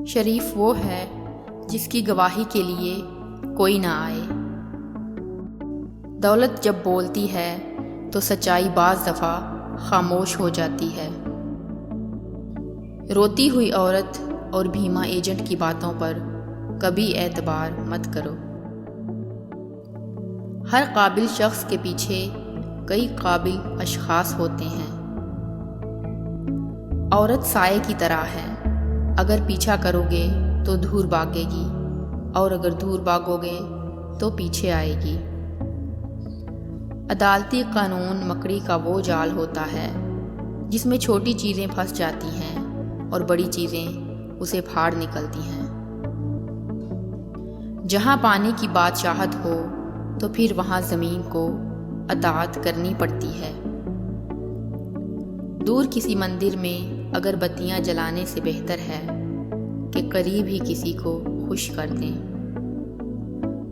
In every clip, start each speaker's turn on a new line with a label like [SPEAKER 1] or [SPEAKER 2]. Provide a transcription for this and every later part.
[SPEAKER 1] شریف وہ ہے جس کی گواہی کے لیے کوئی نہ آئے۔ دولت جب بولتی ہے تو سچائی بعض دفعہ خاموش ہو جاتی ہے۔ روتی ہوئی عورت اور بھیما ایجنٹ کی باتوں پر کبھی اعتبار مت کرو۔ ہر قابل شخص کے پیچھے کئی قابل اشخاص ہوتے ہیں۔ عورت سائے کی طرح ہے، اگر پیچھا کرو گے تو دور بھاگے گی اور اگر دور بھاگو گے تو پیچھے آئے گی۔ عدالتی قانون مکڑی کا وہ جال ہوتا ہے جس میں چھوٹی چیزیں پھنس جاتی ہیں اور بڑی چیزیں اسے پھاڑ نکلتی ہیں۔ جہاں پانی کی بادشاہت ہو تو پھر وہاں زمین کو اطاعت کرنی پڑتی ہے۔ دور کسی مندر میں اگر بتیاں جلانے سے بہتر ہے کہ قریب ہی کسی کو خوش کر دیں۔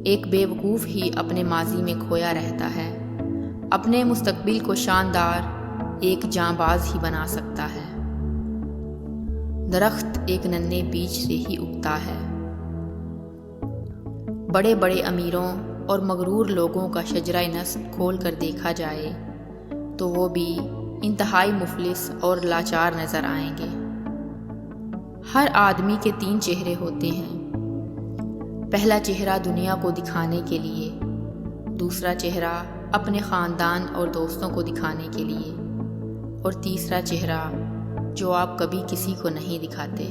[SPEAKER 1] ایک بے وقوف ہی اپنے ماضی میں کھویا رہتا ہے، اپنے مستقبل کو شاندار ایک جانباز ہی بنا سکتا ہے۔ درخت ایک ننھے بیج سے ہی اگتا ہے۔ بڑے بڑے امیروں اور مغرور لوگوں کا شجرہ نسب کھول کر دیکھا جائے تو وہ بھی انتہائی مفلس اور لاچار نظر آئیں گے۔ ہر آدمی کے 3 چہرے ہوتے ہیں۔ پہلا چہرہ دنیا کو دکھانے کے لیے، دوسرا چہرہ اپنے خاندان اور دوستوں کو دکھانے کے لیے، اور تیسرا چہرہ جو آپ کبھی کسی کو نہیں دکھاتے۔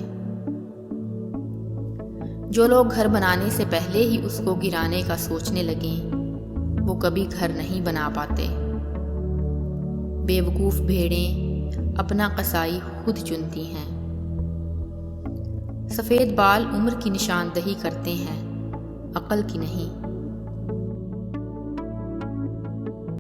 [SPEAKER 1] جو لوگ گھر بنانے سے پہلے ہی اس کو گرانے کا سوچنے لگیں وہ کبھی گھر نہیں بنا پاتے۔ بے وقوف بھیڑیں اپنا قصائی خود چنتی ہیں۔ سفید بال عمر کی نشاندہی کرتے ہیں، عقل کی نہیں۔